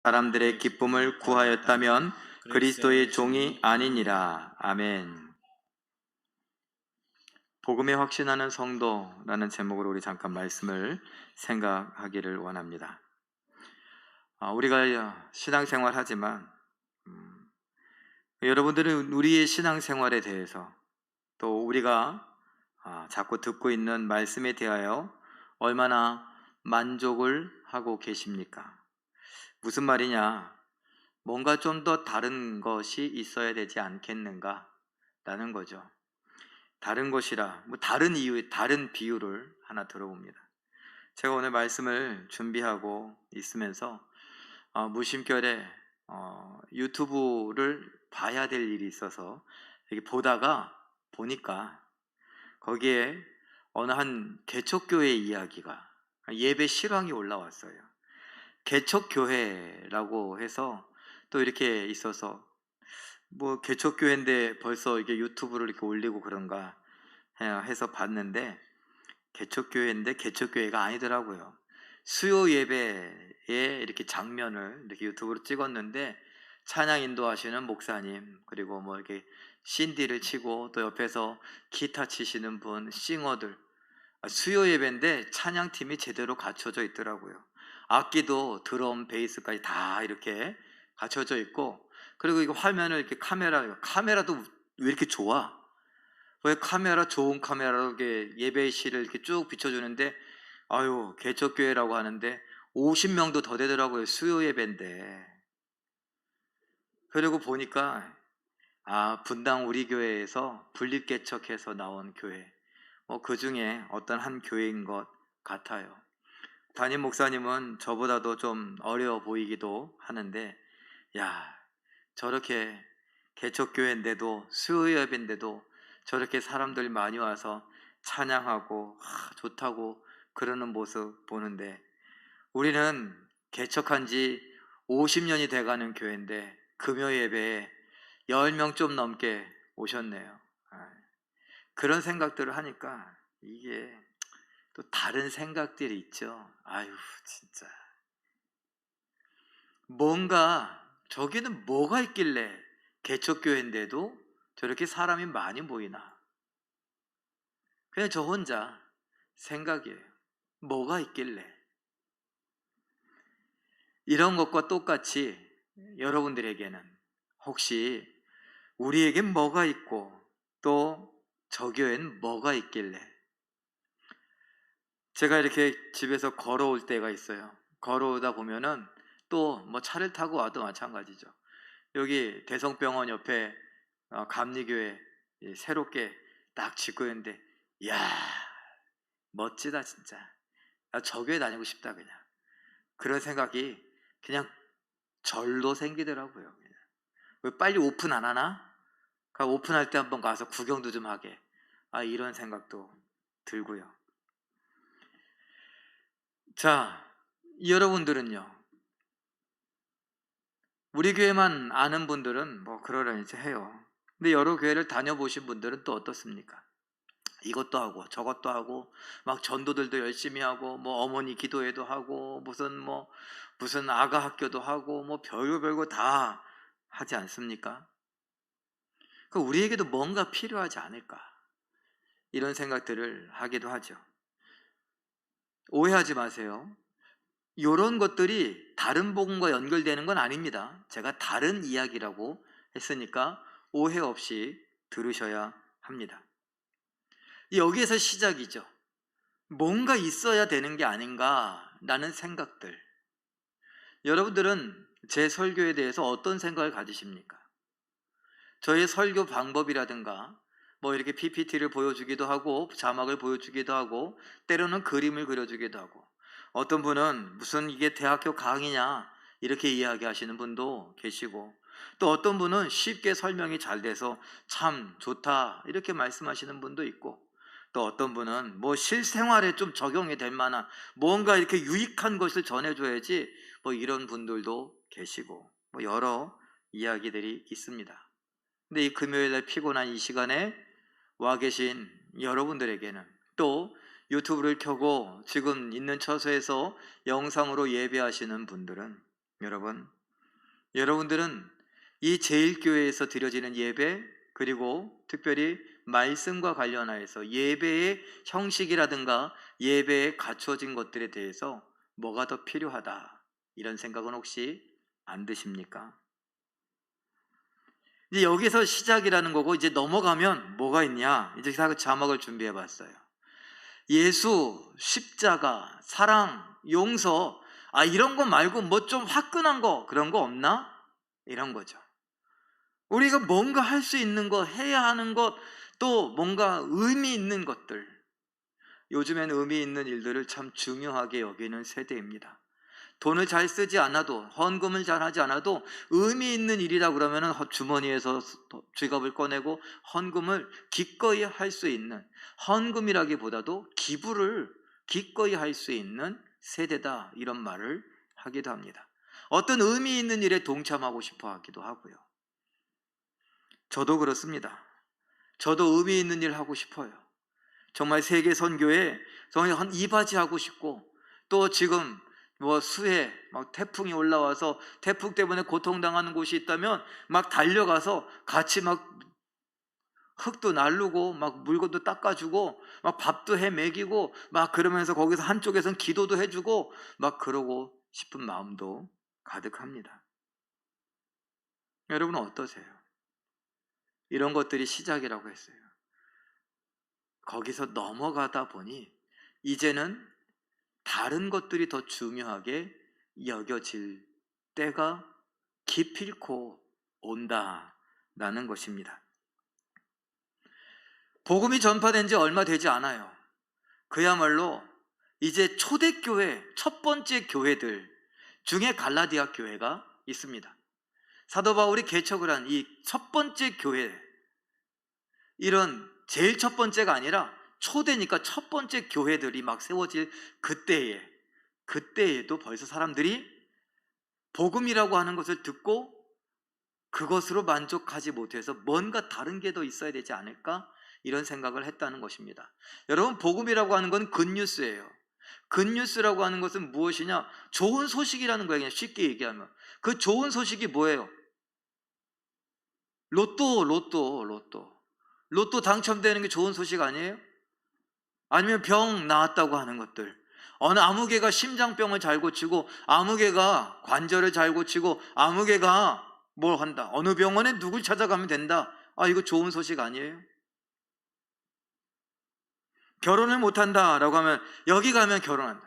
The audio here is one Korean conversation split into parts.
사람들의 기쁨을 구하였다면 그리스도의 종이 아니니라. 아멘. 복음에 확신하는 성도라는 제목으로 우리 잠깐 말씀을 생각하기를 원합니다. 우리가 신앙생활 하지만 여러분들은 우리의 신앙생활에 대해서 또 우리가 자꾸 듣고 있는 말씀에 대하여 얼마나 만족을 하고 계십니까? 무슨 말이냐? 뭔가 좀 더 다른 것이 있어야 되지 않겠는가? 라는 거죠. 다른 것이라, 다른 이유, 다른 비유를 하나 들어봅니다. 제가 오늘 말씀을 준비하고 있으면서 무심결에 유튜브를 봐야 될 일이 있어서 이렇게 보니까 거기에 어느 한 개척교회 이야기가, 예배 실황이 올라왔어요. 개척교회라고 해서 또 이렇게 있어서 개척교회인데 벌써 이게 유튜브를 이렇게 올리고 그런가 해서 봤는데, 개척교회인데 개척교회가 아니더라고요. 수요 예배에 이렇게 장면을 이렇게 유튜브로 찍었는데, 찬양 인도하시는 목사님, 그리고 이렇게 신디를 치고 또 옆에서 기타 치시는 분, 싱어들, 수요 예배인데 찬양팀이 제대로 갖춰져 있더라고요. 악기도 드럼, 베이스까지 다 이렇게 갖춰져 있고, 그리고 이거 화면을 이렇게 카메라도 왜 이렇게 좋아? 왜 좋은 카메라로 이렇게 예배실을 이렇게 쭉 비춰주는데, 개척교회라고 하는데 50명도 더 되더라고요. 수요 예배인데. 그리고 보니까 분당 우리 교회에서 분립개척해서 나온 교회, 그 중에 어떤 한 교회인 것 같아요. 담임 목사님은 저보다도 좀 어려 보이기도 하는데, 저렇게 개척교회인데도 수요예배인데도 저렇게 사람들이 많이 와서 찬양하고 좋다고 그러는 모습 보는데, 우리는 개척한 지 50년이 돼가는 교회인데 금요 예배에 10명 좀 넘게 오셨네요. 그런 생각들을 하니까 이게 또 다른 생각들이 있죠. 진짜 뭔가 저기는 뭐가 있길래 개척교회인데도 저렇게 사람이 많이 모이나. 그냥 저 혼자 생각이에요. 뭐가 있길래. 이런 것과 똑같이 여러분들에게는 혹시 우리에겐 뭐가 있고 또 저 교회는 뭐가 있길래. 제가 이렇게 집에서 걸어올 때가 있어요. 걸어오다 보면은 또 차를 타고 와도 마찬가지죠. 여기 대성병원 옆에 감리교회 새롭게 딱 짓고 있는데, 이야 멋지다 진짜. 저 교회 다니고 싶다. 그냥 그런 생각이 그냥 절로 생기더라고요. 그냥. 왜 빨리 오픈 안 하나? 오픈할 때 한번 가서 구경도 좀 하게. 이런 생각도 들고요. 자, 여러분들은요, 우리 교회만 아는 분들은 그러려니 해요. 근데 여러 교회를 다녀보신 분들은 또 어떻습니까? 이것도 하고 저것도 하고 막 전도들도 열심히 하고 어머니 기도회도 하고 무슨 아가 학교도 하고 별거 다 하지 않습니까? 우리에게도 뭔가 필요하지 않을까, 이런 생각들을 하기도 하죠. 오해하지 마세요. 이런 것들이 다른 복음과 연결되는 건 아닙니다. 제가 다른 이야기라고 했으니까 오해 없이 들으셔야 합니다. 여기에서 시작이죠. 뭔가 있어야 되는 게 아닌가라는 생각들. 여러분들은 제 설교에 대해서 어떤 생각을 가지십니까? 저의 설교 방법이라든가 이렇게 PPT를 보여주기도 하고 자막을 보여주기도 하고 때로는 그림을 그려주기도 하고, 어떤 분은 무슨 이게 대학교 강의냐 이렇게 이야기하시는 분도 계시고, 또 어떤 분은 쉽게 설명이 잘 돼서 참 좋다 이렇게 말씀하시는 분도 있고, 또 어떤 분은 실생활에 좀 적용이 될 만한 뭔가 이렇게 유익한 것을 전해줘야지 이런 분들도 계시고, 여러 이야기들이 있습니다. 근데 이 금요일날 피곤한 이 시간에 와 계신 여러분들에게는, 또 유튜브를 켜고 지금 있는 처소에서 영상으로 예배하시는 분들은, 여러분 여러분들은 이 제일교회에서 드려지는 예배, 그리고 특별히 말씀과 관련하여서 예배의 형식이라든가 예배에 갖추어진 것들에 대해서 뭐가 더 필요하다, 이런 생각은 혹시 안 드십니까? 이제 여기서 시작이라는 거고, 이제 넘어가면 뭐가 있냐, 이제 자막을 준비해 봤어요. 예수, 십자가, 사랑, 용서, 이런 거 말고 뭐 좀 화끈한 거, 그런 거 없나? 이런 거죠. 우리가 뭔가 할 수 있는 것, 해야 하는 것, 또 뭔가 의미 있는 것들, 요즘엔 의미 있는 일들을 참 중요하게 여기는 세대입니다. 돈을 잘 쓰지 않아도, 헌금을 잘 하지 않아도 의미 있는 일이다 그러면 주머니에서 지갑을 꺼내고 헌금을 기꺼이 할 수 있는, 헌금이라기보다도 기부를 기꺼이 할 수 있는 세대다, 이런 말을 하기도 합니다. 어떤 의미 있는 일에 동참하고 싶어 하기도 하고요. 저도 그렇습니다. 저도 의미 있는 일 하고 싶어요. 정말 세계 선교에 정말 한 이바지 하고 싶고, 또 지금 뭐 수해 막 태풍이 올라와서 태풍 때문에 고통당하는 곳이 있다면 막 달려가서 같이 막 흙도 날르고 막 물건도 닦아주고 막 밥도 해 먹이고 막 그러면서 거기서 한쪽에선 기도도 해주고 막 그러고 싶은 마음도 가득합니다. 여러분은 어떠세요? 이런 것들이 시작이라고 했어요. 거기서 넘어가다 보니 이제는 다른 것들이 더 중요하게 여겨질 때가 기필코 온다라는 것입니다. 복음이 전파된 지 얼마 되지 않아요. 그야말로 이제 초대교회, 첫 번째 교회들 중에 갈라디아 교회가 있습니다. 사도 바울이 개척을 한 이 첫 번째 교회, 이런 제일 첫 번째가 아니라 초대니까 첫 번째 교회들이 막 세워질 그때에도 벌써 사람들이 복음이라고 하는 것을 듣고 그것으로 만족하지 못해서 뭔가 다른 게 더 있어야 되지 않을까, 이런 생각을 했다는 것입니다. 여러분, 복음이라고 하는 건 굿뉴스예요. 굿뉴스라고 하는 것은 무엇이냐? 좋은 소식이라는 거예요. 그냥 쉽게 얘기하면 그 좋은 소식이 뭐예요? 로또 당첨되는 게 좋은 소식 아니에요? 아니면 병 나았다고 하는 것들, 어느 아무개가 심장병을 잘 고치고 아무개가 관절을 잘 고치고 아무개가 뭘 한다, 어느 병원에 누굴 찾아가면 된다, 이거 좋은 소식 아니에요? 결혼을 못한다라고 하면 여기 가면 결혼한다.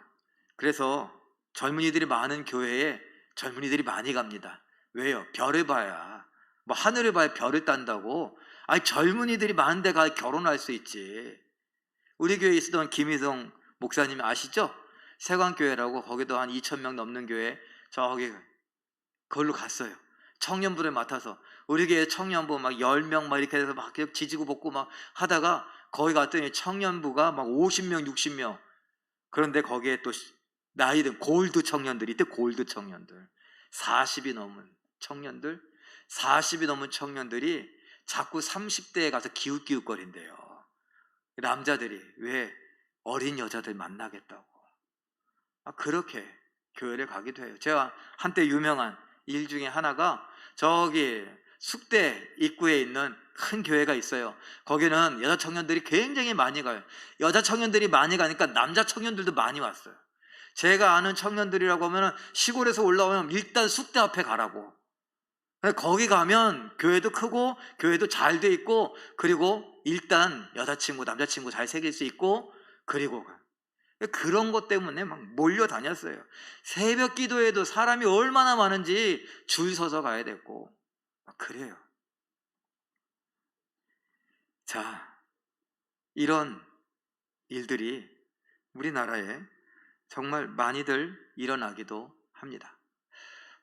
그래서 젊은이들이 많은 교회에 젊은이들이 많이 갑니다. 왜요? 별을 봐야, 뭐 하늘을 봐야 별을 딴다고. 젊은이들이 많은 데 가 결혼할 수 있지. 우리 교회에 있었던 김희성 목사님 아시죠? 세광교회라고, 거기도 한 2,000명 넘는 교회, 저기 그걸로 갔어요. 청년부를 맡아서 우리 교회 청년부 막 10명 막 이렇게 해서 막 지지고 볶고 막 하다가 거기 갔더니 청년부가 막 50명 60명. 그런데 거기에 또 나이든 골드 청년들이 있대. 골드 청년들, 40이 넘은 청년들, 40이 넘은 청년들이 자꾸 30대에 가서 기웃기웃거린대요. 남자들이 왜 어린 여자들 만나겠다고. 그렇게 교회를 가기도 해요. 제가 한때 유명한 일 중에 하나가 저기 숙대 입구에 있는 큰 교회가 있어요. 거기는 여자 청년들이 굉장히 많이 가요. 여자 청년들이 많이 가니까 남자 청년들도 많이 왔어요. 제가 아는 청년들이라고 하면 시골에서 올라오면 일단 숙대 앞에 가라고. 거기 가면 교회도 크고 교회도 잘 돼 있고, 그리고 일단 여자친구 남자친구 잘 사귈 수 있고, 그리고 그런 것 때문에 막 몰려다녔어요. 새벽 기도에도 사람이 얼마나 많은지 줄 서서 가야 됐고 그래요. 자, 이런 일들이 우리나라에 정말 많이들 일어나기도 합니다.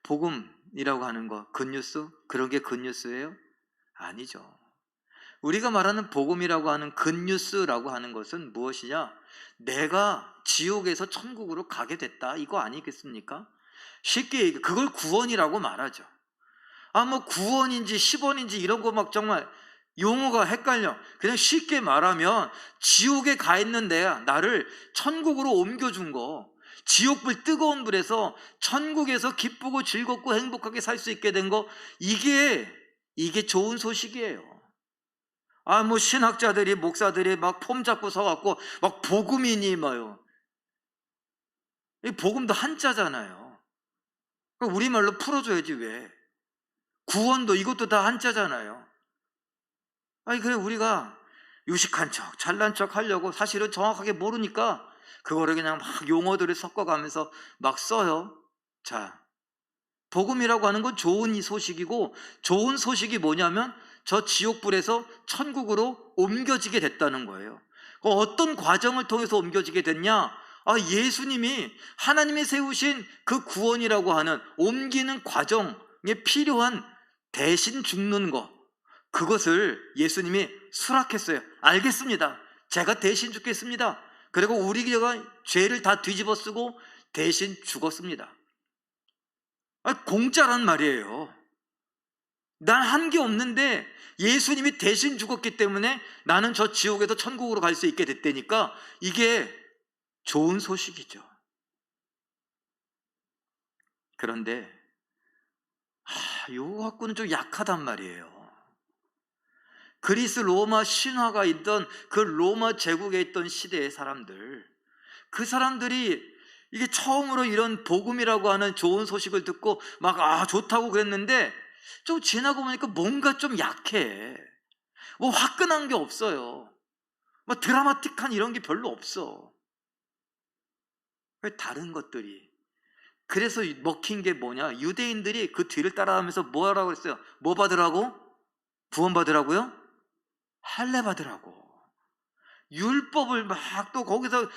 복음이라고 하는 거, 굿뉴스? 그런 게 굿뉴스예요? 아니죠. 우리가 말하는 복음이라고 하는 굿뉴스라고 하는 것은 무엇이냐? 내가 지옥에서 천국으로 가게 됐다, 이거 아니겠습니까? 쉽게 얘기해, 그걸 구원이라고 말하죠. 뭐 구원인지 10원인지 이런 거 막 정말 용어가 헷갈려. 그냥 쉽게 말하면 지옥에 가 있는 나를 천국으로 옮겨준 거, 지옥불 뜨거운 불에서 천국에서 기쁘고 즐겁고 행복하게 살 수 있게 된 거, 이게 좋은 소식이에요. 뭐 신학자들이, 목사들이 막 폼 잡고 서갖고 막 복음이니 뭐요. 이 복음도 한자잖아요. 우리말로 풀어줘야지 왜. 구원도 이것도 다 한자잖아요. 그래 우리가 유식한 척, 잘난 척 하려고 사실은 정확하게 모르니까 그거를 그냥 막 용어들을 섞어가면서 막 써요. 자, 복음이라고 하는 건 좋은 소식이고, 좋은 소식이 뭐냐면 저 지옥불에서 천국으로 옮겨지게 됐다는 거예요. 어떤 과정을 통해서 옮겨지게 됐냐? 예수님이 하나님이 세우신 그 구원이라고 하는 옮기는 과정에 필요한 대신 죽는 거, 그것을 예수님이 수락했어요. 알겠습니다. 제가 대신 죽겠습니다. 그리고 우리가 죄를 다 뒤집어 쓰고 대신 죽었습니다. 공짜란 말이에요. 난 한 게 없는데 예수님이 대신 죽었기 때문에 나는 저 지옥에서 천국으로 갈 수 있게 됐다니까 이게 좋은 소식이죠. 그런데 이거 갖고는 좀 약하단 말이에요. 그리스 로마 신화가 있던 그 로마 제국에 있던 시대의 사람들, 그 사람들이 이게 처음으로 이런 복음이라고 하는 좋은 소식을 듣고 막 좋다고 그랬는데 좀 지나고 보니까 뭔가 좀 약해. 뭐 화끈한 게 없어요. 뭐 드라마틱한 이런 게 별로 없어. 다른 것들이. 그래서 먹힌 게 뭐냐? 유대인들이 그 뒤를 따라가면서 뭐라고 그랬어요? 뭐 받으라고? 구원 받으라고요? 할례 받으라고. 율법을 막 또 거기서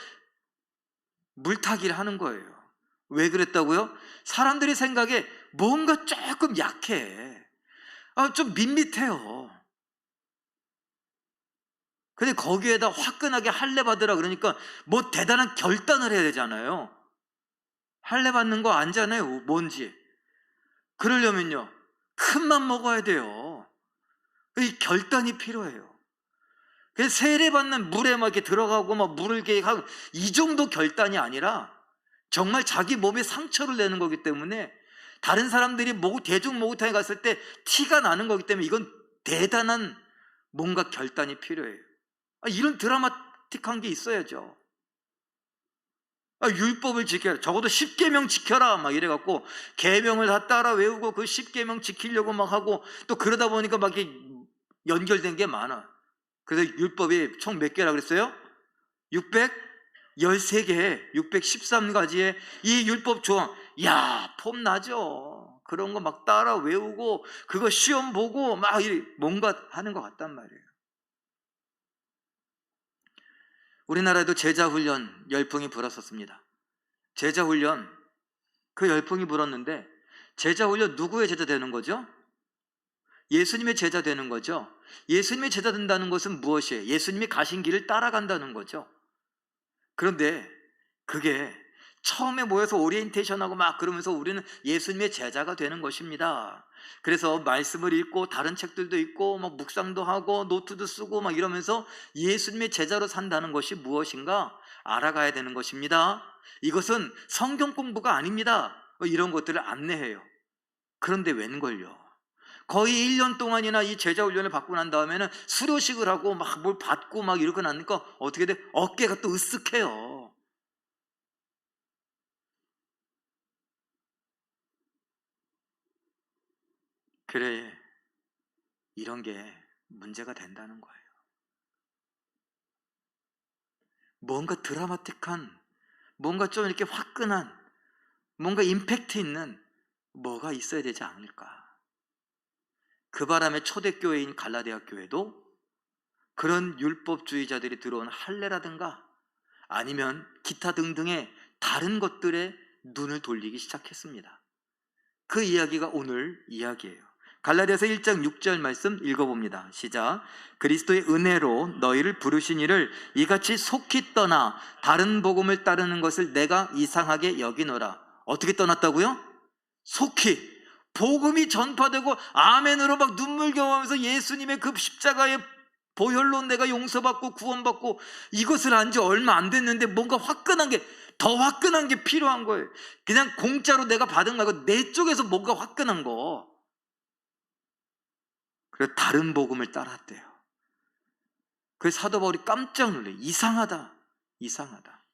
물타기를 하는 거예요. 왜 그랬다고요? 사람들이 생각에 뭔가 조금 약해. 좀 밋밋해요. 근데 거기에다 화끈하게 할례 받으라 그러니까 뭐 대단한 결단을 해야 되잖아요. 할례 받는 거 알잖아요. 뭔지. 그러려면요, 큰 맘 먹어야 돼요. 이 결단이 필요해요. 그래서 세례받는 물에 막 이렇게 들어가고 막 물을 이렇게 하고 이 정도 결단이 아니라 정말 자기 몸에 상처를 내는 거기 때문에, 다른 사람들이 대중 목욕탕에 갔을 때 티가 나는 거기 때문에 이건 대단한 뭔가 결단이 필요해요. 이런 드라마틱한 게 있어야죠. 율법을 지켜라. 적어도 10계명 지켜라. 막 이래갖고 계명을 다 따라 외우고 그 10계명 지키려고 막 하고, 또 그러다 보니까 막 이렇게 연결된 게 많아. 그래서 율법이 총 몇 개라 그랬어요? 613개, 613가지의 이 율법 조항. 폼 나죠. 그런 거 막 따라 외우고 그거 시험 보고 막 뭔가 하는 것 같단 말이에요. 우리나라에도 제자훈련 열풍이 불었었습니다. 제자훈련, 그 열풍이 불었는데, 제자훈련 누구의 제자 되는 거죠? 예수님의 제자 되는 거죠. 예수님의 제자 된다는 것은 무엇이에요? 예수님이 가신 길을 따라간다는 거죠. 그런데 그게 처음에 모여서 오리엔테이션하고 막 그러면서 우리는 예수님의 제자가 되는 것입니다. 그래서 말씀을 읽고 다른 책들도 읽고 막 묵상도 하고 노트도 쓰고 막 이러면서 예수님의 제자로 산다는 것이 무엇인가 알아가야 되는 것입니다. 이것은 성경 공부가 아닙니다. 이런 것들을 안내해요. 그런데 웬걸요? 거의 1년 동안이나 이 제자 훈련을 받고 난 다음에는 수료식을 하고 막 뭘 받고 막 이러고 나니까 어떻게 돼? 어깨가 또 으쓱해요. 그래, 이런 게 문제가 된다는 거예요. 뭔가 드라마틱한, 뭔가 좀 이렇게 화끈한, 뭔가 임팩트 있는 뭐가 있어야 되지 않을까. 그 바람에 초대교회인 갈라디아 교회도 그런 율법주의자들이 들어온 할례라든가 아니면 기타 등등의 다른 것들에 눈을 돌리기 시작했습니다. 그 이야기가 오늘 이야기예요. 갈라디아서 1장 6절 말씀 읽어봅니다. 시작. 그리스도의 은혜로 너희를 부르신 이를 이같이 속히 떠나 다른 복음을 따르는 것을 내가 이상하게 여기노라. 어떻게 떠났다고요? 속히. 복음이 전파되고 아멘으로 막 눈물 경험하면서 예수님의 그 십자가의 보혈로 내가 용서받고 구원받고 이것을 한 지 얼마 안 됐는데 뭔가 화끈한 게 더 화끈한 게 필요한 거예요. 그냥 공짜로 내가 받은 거 말고 내 쪽에서 뭔가 화끈한 거. 그래서 다른 복음을 따랐대요. 그래서 사도 바울이 깜짝 놀래. 이상하다. 이상하다.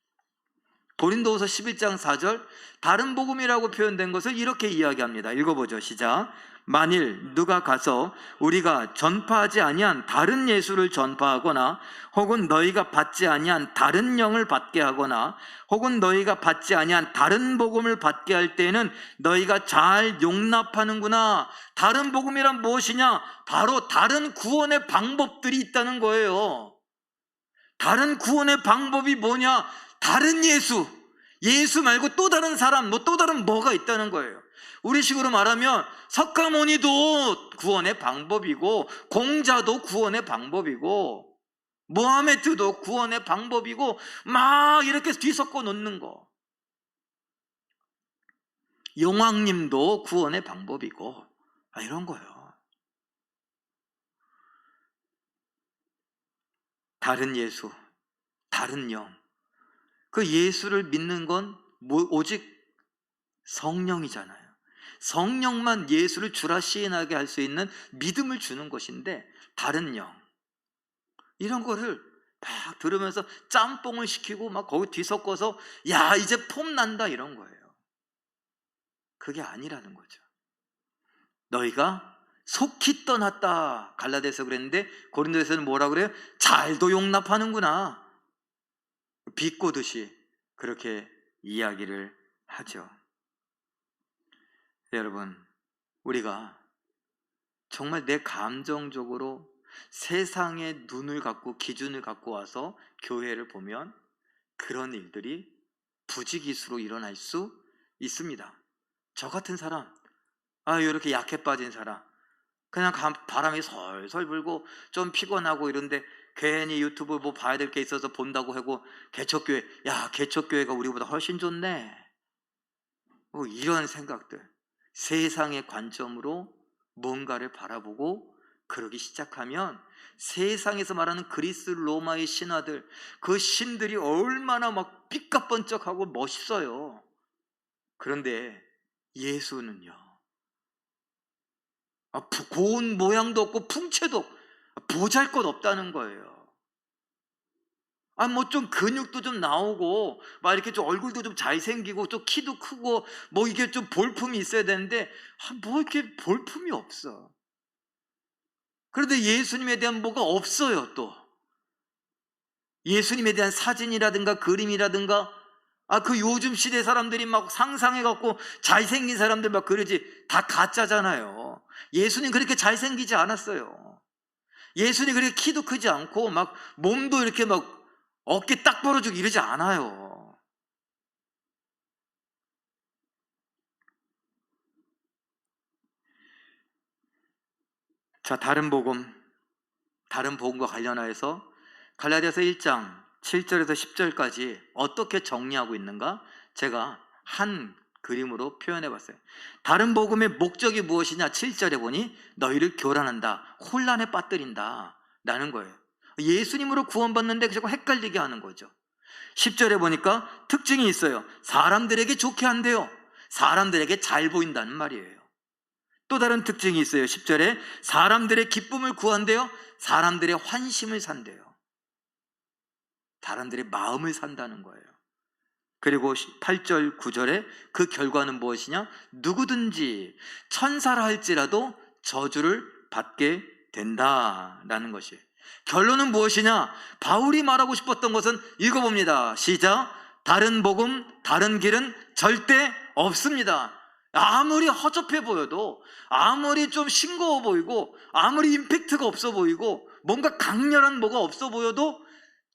고린도후서 11장 4절, 다른 복음이라고 표현된 것을 이렇게 이야기합니다. 읽어보죠. 시작. 만일 누가 가서 우리가 전파하지 아니한 다른 예수를 전파하거나 혹은 너희가 받지 아니한 다른 영을 받게 하거나 혹은 너희가 받지 아니한 다른 복음을 받게 할 때에는 너희가 잘 용납하는구나. 다른 복음이란 무엇이냐? 바로 다른 구원의 방법들이 있다는 거예요. 다른 구원의 방법이 뭐냐? 다른 예수 말고 또 다른 사람, 또 다른 뭐가 있다는 거예요. 우리식으로 말하면 석가모니도 구원의 방법이고, 공자도 구원의 방법이고, 모하메드도 구원의 방법이고, 막 이렇게 뒤섞어 놓는 거. 용왕님도 구원의 방법이고, 이런 거예요. 다른 예수, 다른 영. 그 예수를 믿는 건 오직 성령이잖아요. 성령만 예수를 주라 시인하게 할 수 있는 믿음을 주는 것인데, 다른 영, 이런 거를 막 들으면서 짬뽕을 시키고 막 거기 뒤섞어서 야 이제 폼 난다 이런 거예요. 그게 아니라는 거죠. 너희가 속히 떠났다. 갈라디아서 그랬는데 고린도에서는 뭐라 그래요? 잘도 용납하는구나. 비꼬듯이 그렇게 이야기를 하죠. 여러분, 우리가 정말 내 감정적으로 세상의 눈을 갖고 기준을 갖고 와서 교회를 보면 그런 일들이 부지기수로 일어날 수 있습니다. 저 같은 사람, 이렇게 약해 빠진 사람, 그냥 바람이 솔솔 불고 좀 피곤하고 이런데 괜히 유튜브 뭐 봐야 될 게 있어서 본다고 하고 개척교회, 개척교회가 우리보다 훨씬 좋네, 이런 생각들, 세상의 관점으로 뭔가를 바라보고 그러기 시작하면 세상에서 말하는 그리스 로마의 신화들, 그 신들이 얼마나 막 삐까번쩍하고 멋있어요. 그런데 예수는요, 고운 모양도 없고 풍채도 보잘것 없다는 거예요. 뭐 좀 근육도 좀 나오고 막 이렇게 좀 얼굴도 좀 잘생기고 좀 키도 크고 뭐 이게 좀 볼품이 있어야 되는데 뭐 이렇게 볼품이 없어. 그런데 예수님에 대한 뭐가 없어요. 또 예수님에 대한 사진이라든가 그림이라든가 그 요즘 시대 사람들이 막 상상해갖고 잘생긴 사람들 막 그러지, 다 가짜잖아요. 예수님 그렇게 잘생기지 않았어요. 예수님 그렇게 키도 크지 않고 막 몸도 이렇게 막 어깨 딱 벌어지고 이러지 않아요. 자, 다른 복음과 관련하여서 갈라디아서 1장 7절에서 10절까지 어떻게 정리하고 있는가 제가 한 그림으로 표현해 봤어요. 다른 복음의 목적이 무엇이냐? 7절에 보니 너희를 교란한다, 혼란에 빠뜨린다 라는 거예요. 예수님으로 구원받는데 자꾸 헷갈리게 하는 거죠. 10절에 보니까 특징이 있어요. 사람들에게 좋게 한대요. 사람들에게 잘 보인다는 말이에요. 또 다른 특징이 있어요. 10절에 사람들의 기쁨을 구한대요. 사람들의 환심을 산대요. 사람들의 마음을 산다는 거예요. 그리고 8절 9절에 그 결과는 무엇이냐? 누구든지 천사라 할지라도 저주를 받게 된다라는 것이에요. 결론은 무엇이냐? 바울이 말하고 싶었던 것은 읽어봅니다. 시작. 다른 복음, 다른 길은 절대 없습니다. 아무리 허접해 보여도, 아무리 좀 싱거워 보이고, 아무리 임팩트가 없어 보이고, 뭔가 강렬한 뭐가 없어 보여도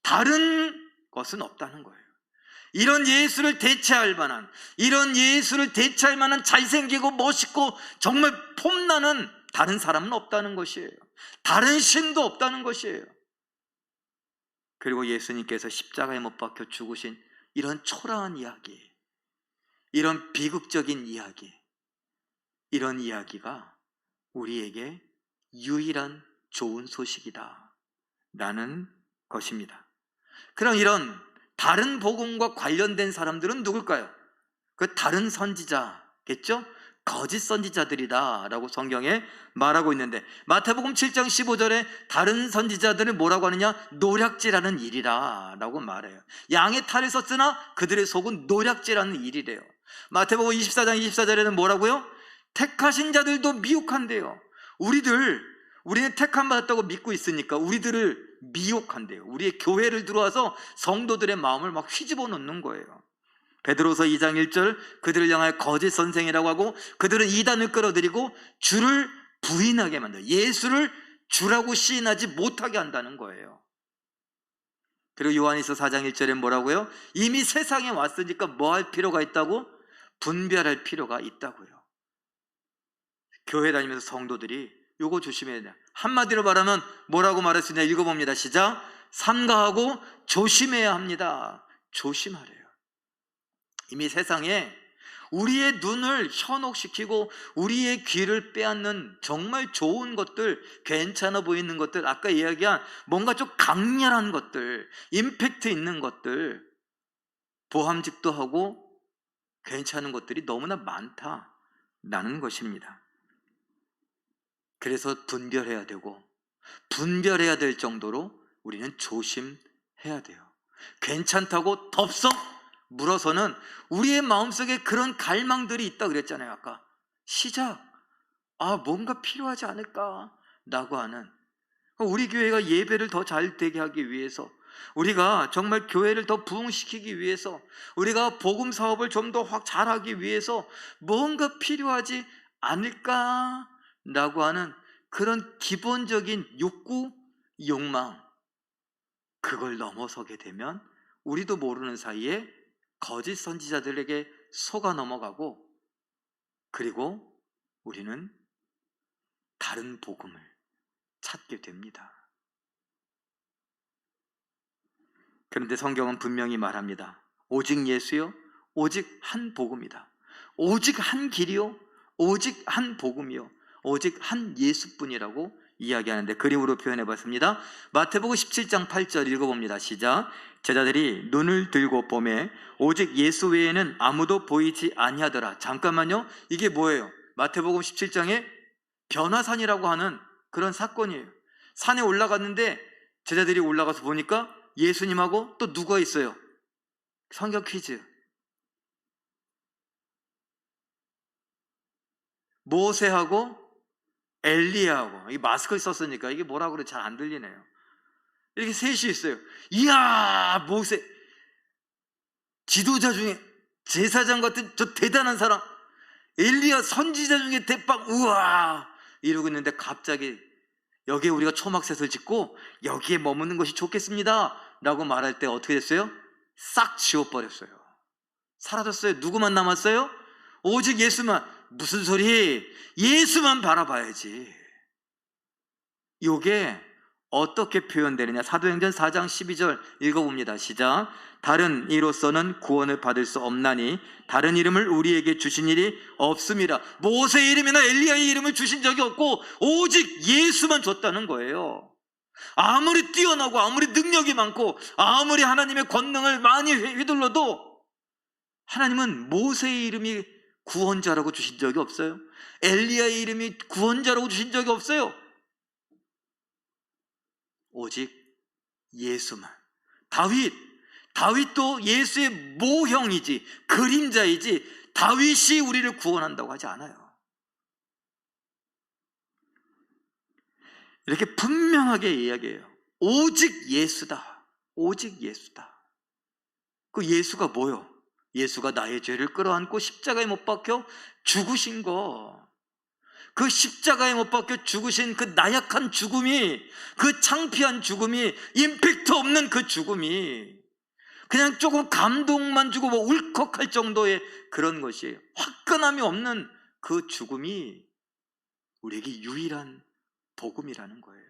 다른 것은 없다는 거예요. 이런 예수를 대체할 만한, 이런 예수를 대체할 만한 잘생기고 멋있고 정말 폼나는 다른 사람은 없다는 것이에요. 다른 신도 없다는 것이에요. 그리고 예수님께서 십자가에 못 박혀 죽으신 이런 초라한 이야기, 이런 비극적인 이야기, 이런 이야기가 우리에게 유일한 좋은 소식이다 라는 것입니다. 그럼 이런 다른 복음과 관련된 사람들은 누굴까요? 그 다른 선지자겠죠? 거짓 선지자들이다 라고 성경에 말하고 있는데, 마태복음 7장 15절에 다른 선지자들을 뭐라고 하느냐? 노략질하는 일이라 라고 말해요. 양의 탈을 썼으나 그들의 속은 노략질하는 일이래요. 마태복음 24장 24절에는 뭐라고요? 택하신 자들도 미혹한대요. 우리는 택함 받았다고 믿고 있으니까 우리들을 미혹한대요. 우리의 교회를 들어와서 성도들의 마음을 막 휘집어 놓는 거예요. 베드로서 2장 1절, 그들을 향하여 거짓 선생이라고 하고 그들은 이단을 끌어들이고 주를 부인하게 만들어요. 예수를 주라고 시인하지 못하게 한다는 거예요. 그리고 요한일서 4장 1절에 뭐라고요? 이미 세상에 왔으니까 뭐 할 필요가 있다고? 분별할 필요가 있다고요. 교회 다니면서 성도들이 요거 조심해야 돼요. 한마디로 말하면 뭐라고 말할 수 있냐? 읽어봅니다. 시작. 삼가하고 조심해야 합니다. 조심하래요. 이미 세상에 우리의 눈을 현혹시키고 우리의 귀를 빼앗는 정말 좋은 것들, 괜찮아 보이는 것들, 아까 이야기한 뭔가 좀 강렬한 것들, 임팩트 있는 것들, 보함직도 하고 괜찮은 것들이 너무나 많다라는 것입니다. 그래서 분별해야 되고, 분별해야 될 정도로 우리는 조심해야 돼요. 괜찮다고 덥석 물어서는 우리의 마음속에 그런 갈망들이 있다 그랬잖아요. 아까 시작, 뭔가 필요하지 않을까 라고 하는, 우리 교회가 예배를 더 잘 되게 하기 위해서, 우리가 정말 교회를 더 부흥시키기 위해서, 우리가 복음 사업을 좀 더 확 잘하기 위해서 뭔가 필요하지 않을까 라고 하는 그런 기본적인 욕구, 욕망, 그걸 넘어서게 되면 우리도 모르는 사이에 거짓 선지자들에게 속아 넘어가고, 그리고 우리는 다른 복음을 찾게 됩니다. 그런데 성경은 분명히 말합니다. 오직 예수요, 오직 한 복음이다. 오직 한 길이요, 오직 한 복음이요, 오직 한 예수뿐이라고 이야기하는데, 그림으로 표현해 봤습니다. 마태복음 17장 8절 읽어봅니다. 시작. 제자들이 눈을 들고 보매 오직 예수 외에는 아무도 보이지 아니하더라. 잠깐만요, 이게 뭐예요? 마태복음 17장에 변화산이라고 하는 그런 사건이에요. 산에 올라갔는데 제자들이 올라가서 보니까 예수님하고 또 누가 있어요? 성경 퀴즈. 모세하고 엘리야하고, 이 마스크를 썼으니까 이게 뭐라고 그래 잘 안 들리네요. 이렇게 셋이 있어요. 이야, 모세, 지도자 중에 제사장 같은 저 대단한 사람, 엘리야 선지자 중에 대빵, 우와 이러고 있는데 갑자기 여기에 우리가 초막셋을 짓고 여기에 머무는 것이 좋겠습니다 라고 말할 때 어떻게 됐어요? 싹 지워버렸어요. 사라졌어요. 누구만 남았어요? 오직 예수만. 무슨 소리? 예수만 바라봐야지. 이게 어떻게 표현되느냐? 사도행전 4장 12절 읽어봅니다. 시작. 다른 이로서는 구원을 받을 수 없나니 다른 이름을 우리에게 주신 일이 없음이라. 모세의 이름이나 엘리야의 이름을 주신 적이 없고 오직 예수만 줬다는 거예요. 아무리 뛰어나고 아무리 능력이 많고 아무리 하나님의 권능을 많이 휘둘러도 하나님은 모세의 이름이 구원자라고 주신 적이 없어요. 엘리야의 이름이 구원자라고 주신 적이 없어요. 오직 예수만. 다윗도 예수의 모형이지 그림자이지 다윗이 우리를 구원한다고 하지 않아요. 이렇게 분명하게 이야기해요. 오직 예수다. 오직 예수다. 그 예수가 뭐요? 예수가 나의 죄를 끌어안고 십자가에 못 박혀 죽으신 거. 그 십자가에 못 박혀 죽으신 그 나약한 죽음이, 그 창피한 죽음이, 임팩트 없는 그 죽음이, 그냥 조금 감동만 주고 뭐 울컥할 정도의 그런 것이에요. 화끈함이 없는 그 죽음이 우리에게 유일한 복음이라는 거예요.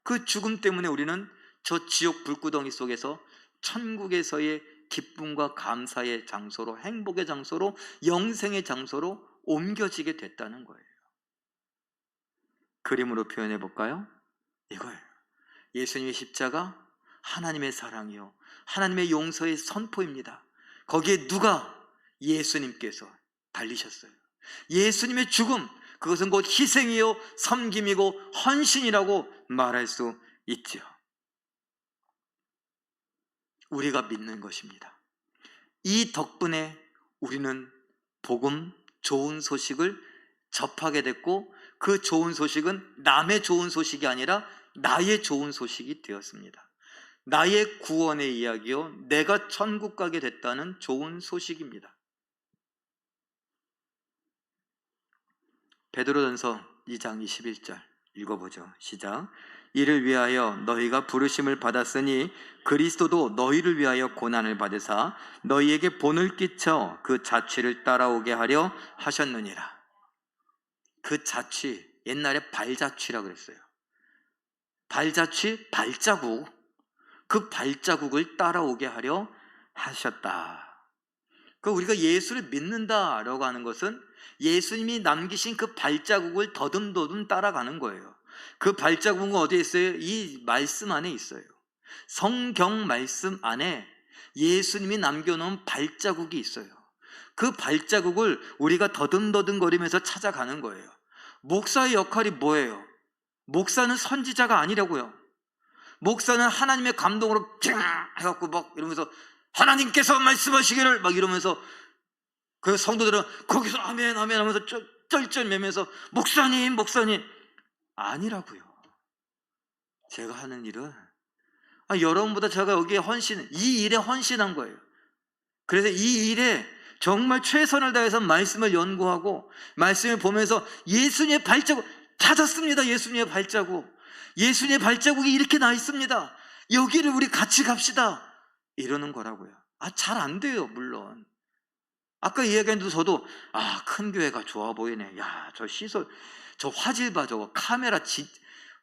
그 죽음 때문에 우리는 저 지옥 불구덩이 속에서 천국에서의 기쁨과 감사의 장소로, 행복의 장소로, 영생의 장소로 옮겨지게 됐다는 거예요. 그림으로 표현해 볼까요? 이거예요. 예수님의 십자가 하나님의 사랑이요, 하나님의 용서의 선포입니다. 거기에 누가? 예수님께서 달리셨어요. 예수님의 죽음, 그것은 곧 희생이요 섬김이고 헌신이라고 말할 수 있죠. 우리가 믿는 것입니다. 이 덕분에 우리는 복음, 좋은 소식을 접하게 됐고, 그 좋은 소식은 남의 좋은 소식이 아니라 나의 좋은 소식이 되었습니다. 나의 구원의 이야기요, 내가 천국 가게 됐다는 좋은 소식입니다. 베드로전서 2장 21절 읽어보죠. 시작. 이를 위하여 너희가 부르심을 받았으니 그리스도도 너희를 위하여 고난을 받으사 너희에게 본을 끼쳐 그 자취를 따라오게 하려 하셨느니라. 그 자취, 옛날에 발자취라 그랬어요. 발자취, 발자국. 그 발자국을 따라오게 하려 하셨다. 그 우리가 예수를 믿는다라고 하는 것은 예수님이 남기신 그 발자국을 더듬더듬 따라가는 거예요. 그 발자국은 어디에 있어요? 이 말씀 안에 있어요. 성경 말씀 안에 예수님이 남겨놓은 발자국이 있어요. 그 발자국을 우리가 더듬더듬거리면서 찾아가는 거예요. 목사의 역할이 뭐예요? 목사는 선지자가 아니라고요. 목사는 하나님의 감동으로 뿅 해갖고 막 이러면서 하나님께서 말씀하시기를 막 이러면서, 그 성도들은 거기서 아멘 아멘 하면서 쩔쩔매면서 목사님 아니라고요. 제가 하는 일은 여러분보다 제가 여기에 이 일에 헌신한 거예요. 그래서 이 일에 정말 최선을 다해서 말씀을 연구하고 말씀을 보면서 예수님의 발자국 찾았습니다. 예수님의 발자국이 이렇게 나 있습니다. 여기를 우리 같이 갑시다, 이러는 거라고요. 잘 안 돼요, 물론. 아까 이야기했는데 저도 큰 교회가 좋아 보이네. 야, 저 시설, 저 화질 봐, 저거 카메라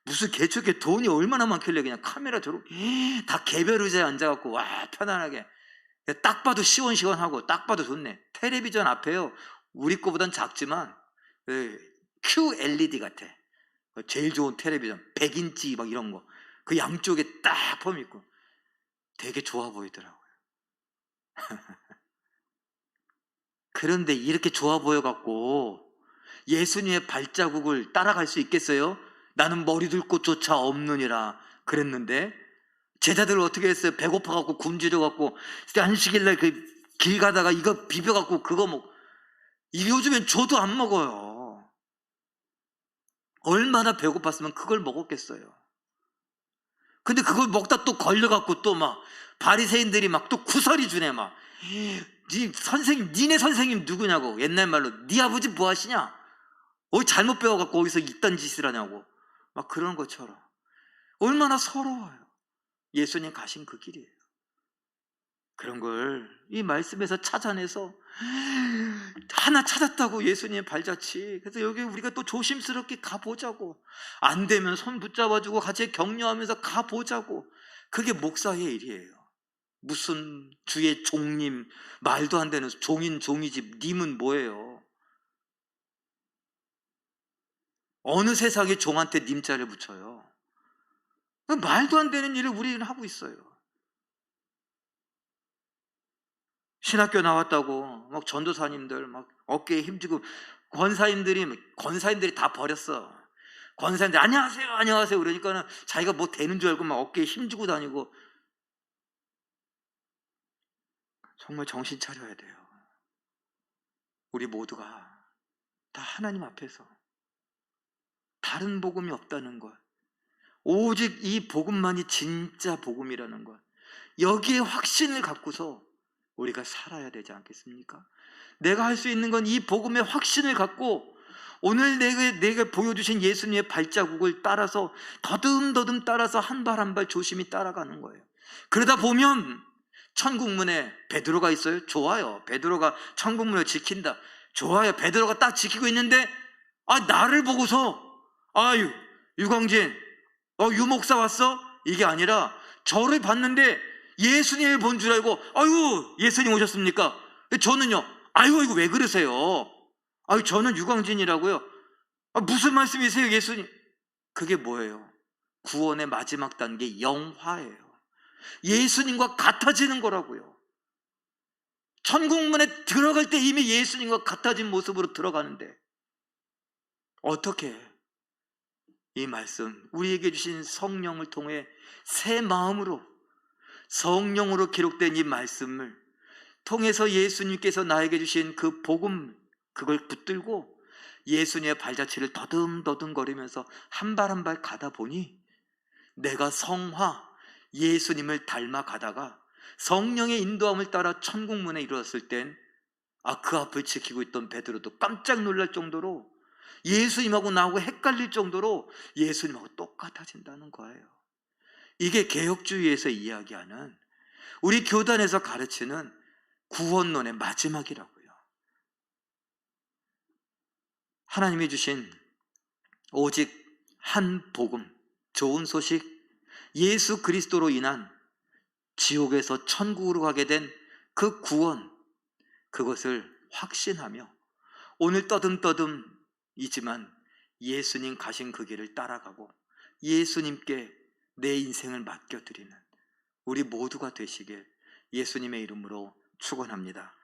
무슨 개척에 돈이 얼마나 많길래 그냥 카메라 저렇게 다 개별 의자에 앉아갖고 와 편안하게 딱 봐도 시원시원하고 딱 봐도 좋네. 텔레비전 앞에요, 우리 거보단 작지만 QLED 같아. 제일 좋은 텔레비전 100인치 막 이런 거, 그 양쪽에 딱 폼 있고 되게 좋아 보이더라고요. 그런데 이렇게 좋아 보여갖고 예수님의 발자국을 따라갈 수 있겠어요? 나는 머리 둘 곳조차 없느니라 그랬는데 제자들을 어떻게 했어요? 배고파갖고 굶주려갖고 안식일날 그 길 가다가 이거 비벼갖고 그거 요즘엔 저도 안 먹어요. 얼마나 배고팠으면 그걸 먹었겠어요. 근데 그걸 먹다 또 걸려갖고 또 막 바리새인들이 막 또 구설이 주네. 막 니네 선생님 누구냐고, 옛날 말로 네 아버지 뭐 하시냐, 잘못 배워갖고 어디서 이딴 짓을 하냐고, 막 그런 것처럼. 얼마나 서러워요. 예수님 가신 그 길이에요. 그런 걸 이 말씀에서 찾아내서 하나 찾았다고, 예수님의 발자취. 그래서 여기 우리가 또 조심스럽게 가보자고, 안 되면 손 붙잡아주고 같이 격려하면서 가보자고. 그게 목사의 일이에요. 무슨 주의 종님, 말도 안 되는 종인 종이지 님은 뭐예요? 어느 세상에 종한테 님자를 붙여요? 말도 안 되는 일을 우리는 하고 있어요. 신학교 나왔다고 막 전도사님들 막 어깨에 힘주고, 권사님들이 다 버렸어. 권사님들 안녕하세요 그러니까는 자기가 뭐 되는 줄 알고 막 어깨에 힘주고 다니고. 정말 정신 차려야 돼요. 우리 모두가 다 하나님 앞에서 다른 복음이 없다는 것, 오직 이 복음만이 진짜 복음이라는 것, 여기에 확신을 갖고서 우리가 살아야 되지 않겠습니까? 내가 할 수 있는 건 이 복음의 확신을 갖고 오늘 내가 보여주신 예수님의 발자국을 따라서 더듬더듬 따라서 한 발 한 발 조심히 따라가는 거예요. 그러다 보면 천국문에 베드로가 있어요? 좋아요. 베드로가 천국문을 지킨다. 좋아요. 베드로가 딱 지키고 있는데 나를 보고서 유광진 유목사 왔어? 이게 아니라 저를 봤는데 예수님을 본 줄 알고 예수님 오셨습니까? 저는요 이거 왜 그러세요? 저는 유광진이라고요. 무슨 말씀이세요 예수님? 그게 뭐예요? 구원의 마지막 단계 영화예요. 예수님과 같아지는 거라고요. 천국문에 들어갈 때 이미 예수님과 같아진 모습으로 들어가는데 어떻게 이 말씀, 우리에게 주신 성령을 통해 새 마음으로 성령으로 기록된 이 말씀을 통해서 예수님께서 나에게 주신 그 복음, 그걸 붙들고 예수님의 발자취를 더듬더듬거리면서 한 발 한 발 가다 보니 내가 성화, 예수님을 닮아 가다가 성령의 인도함을 따라 천국문에 이르렀을 땐 그 앞을 지키고 있던 베드로도 깜짝 놀랄 정도로, 예수님하고 나하고 헷갈릴 정도로 예수님하고 똑같아진다는 거예요. 이게 개혁주의에서 이야기하는, 우리 교단에서 가르치는 구원론의 마지막이라고요. 하나님이 주신 오직 한 복음, 좋은 소식, 예수 그리스도로 인한 지옥에서 천국으로 가게 된 그 구원, 그것을 확신하며 오늘 떠듬떠듬이지만 예수님 가신 그 길을 따라가고 예수님께 내 인생을 맡겨드리는 우리 모두가 되시길 예수님의 이름으로 축원합니다.